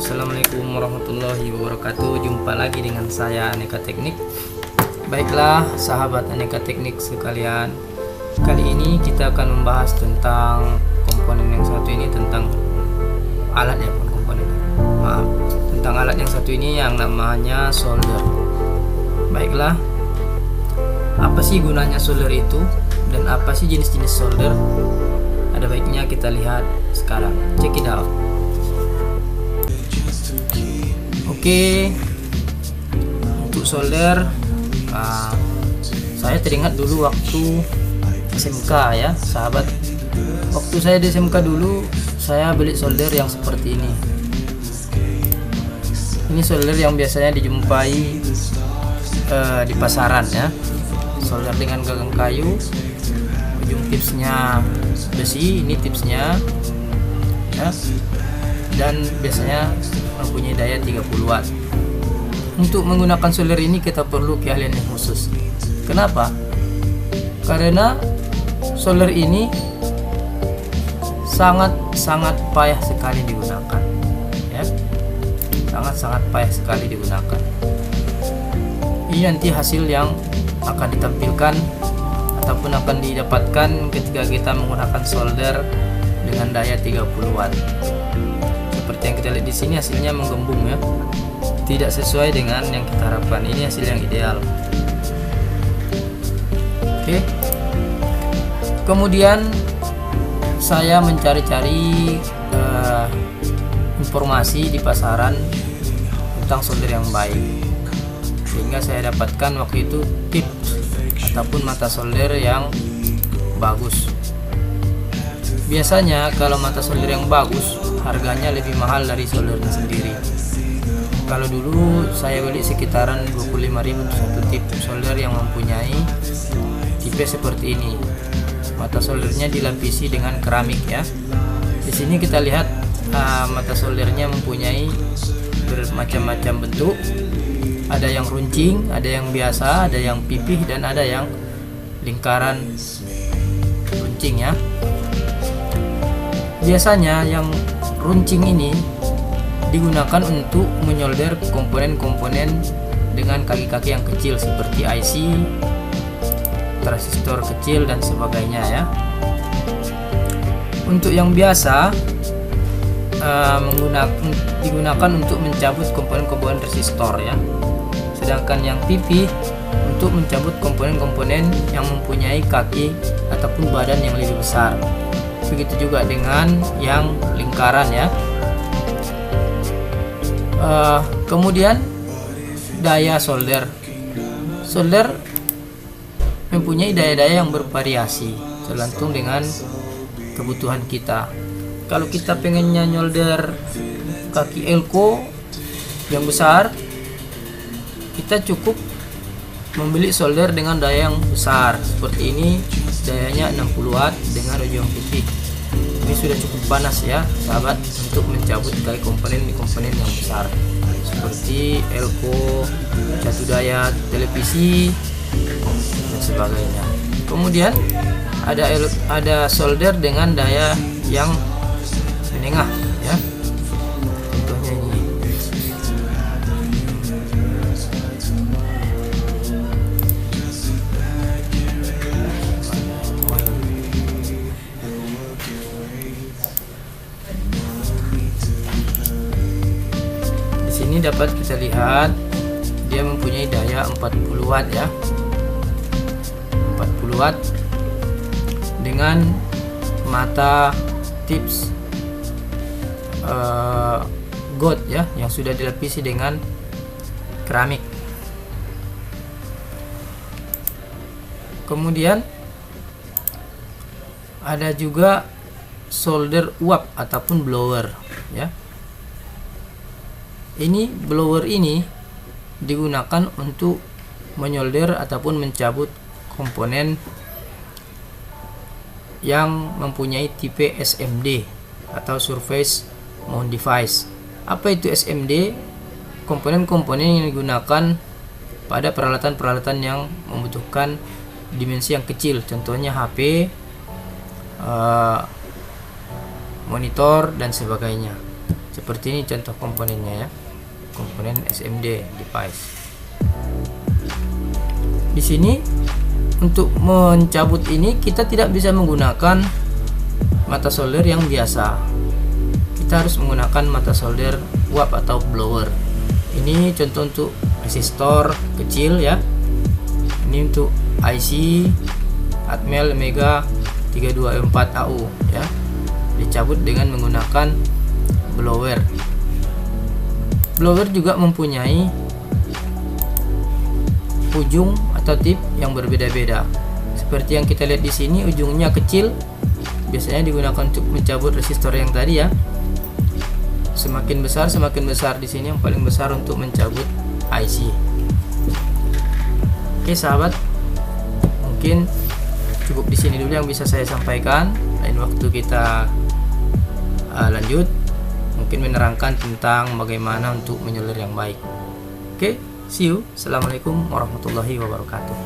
Assalamualaikum warahmatullahi wabarakatuh. Jumpa lagi dengan saya Aneka Teknik. Baiklah sahabat Aneka Teknik sekalian, kali ini kita akan membahas tentang komponen yang satu ini, tentang alat ya, bukan komponen, maaf, tentang alat yang satu ini yang namanya solder. Baiklah, apa sih gunanya solder itu dan apa sih jenis-jenis solder? Ada baiknya kita lihat sekarang. Check it out. Oke, untuk solder, saya teringat dulu waktu SMK ya sahabat. Waktu saya di SMK dulu, saya beli solder yang seperti ini. Ini solder yang biasanya dijumpai di pasaran ya. Solder dengan gagang kayu, ujung tipsnya besi, ini tipsnya ya, dan biasanya mempunyai daya 30 watt. Untuk menggunakan solder ini kita perlu keahlian yang khusus. Kenapa? Karena solder ini sangat payah sekali digunakan ya. Sangat payah sekali digunakan. Ini nanti hasil yang akan ditampilkan ataupun akan didapatkan ketika kita menggunakan solder dengan daya 30 watt. Seperti yang kita lihat di sini, hasilnya menggembung ya, tidak sesuai dengan yang kita harapkan. Ini hasil yang ideal. Oke. Kemudian saya mencari-cari informasi di pasaran tentang solder yang baik, sehingga saya dapatkan waktu itu tips ataupun mata solder yang bagus. Biasanya kalau mata solder yang bagus harganya lebih mahal dari soldernya sendiri. Kalau dulu saya beli sekitaran 25.000 untuk satu tip solder yang mempunyai tipe seperti ini. Mata soldernya dilapisi dengan keramik ya. Di sini kita lihat mata soldernya mempunyai bermacam-macam bentuk. Ada yang runcing, ada yang biasa, ada yang pipih, dan ada yang lingkaran runcing ya. Biasanya yang runcing ini digunakan untuk menyolder komponen-komponen dengan kaki-kaki yang kecil seperti IC, transistor kecil dan sebagainya ya. Untuk yang biasa digunakan untuk mencabut komponen-komponen resistor ya. Sedangkan yang pipih untuk mencabut komponen-komponen yang mempunyai kaki ataupun badan yang lebih besar. Begitu juga dengan yang lingkaran ya. Kemudian daya solder. Solder mempunyai daya-daya yang bervariasi tergantung dengan kebutuhan kita. Kalau kita pengennya nyolder kaki elko yang besar, kita cukup membeli solder dengan daya yang besar seperti ini. Dayanya 60 watt dengan ujung pipih. Ini sudah cukup panas ya sahabat untuk mencabut dari komponen yang besar seperti elko, satu daya televisi dan sebagainya. Kemudian ada solder dengan daya yang menengah ya. Contohnya ini. Ini dapat kita lihat dia mempunyai daya 40 watt ya, 40 watt dengan mata tips gold ya yang sudah dilapisi dengan keramik. Kemudian ada juga solder uap ataupun blower ya. Ini blower ini digunakan untuk menyolder ataupun mencabut komponen yang mempunyai tipe SMD atau Surface Mount Device. Apa itu SMD? Komponen-komponen yang digunakan pada peralatan-peralatan yang membutuhkan dimensi yang kecil, contohnya HP, monitor dan sebagainya. Seperti ini contoh komponennya ya, komponen SMD device. Di sini untuk mencabut ini kita tidak bisa menggunakan mata solder yang biasa. Kita harus menggunakan mata solder uap atau blower. Ini contoh untuk resistor kecil ya. Ini untuk IC Atmel Mega 324AU ya. Dicabut dengan menggunakan blower. Blower juga mempunyai ujung atau tip yang berbeda-beda. Seperti yang kita lihat di sini, ujungnya kecil, biasanya digunakan untuk mencabut resistor yang tadi ya. Semakin besar di sini yang paling besar untuk mencabut IC. Oke sahabat, mungkin cukup di sini dulu yang bisa saya sampaikan. Lain waktu kita lanjut, mungkin menerangkan tentang bagaimana untuk menyelir yang baik. Oke, see you. Assalamualaikum warahmatullahi wabarakatuh.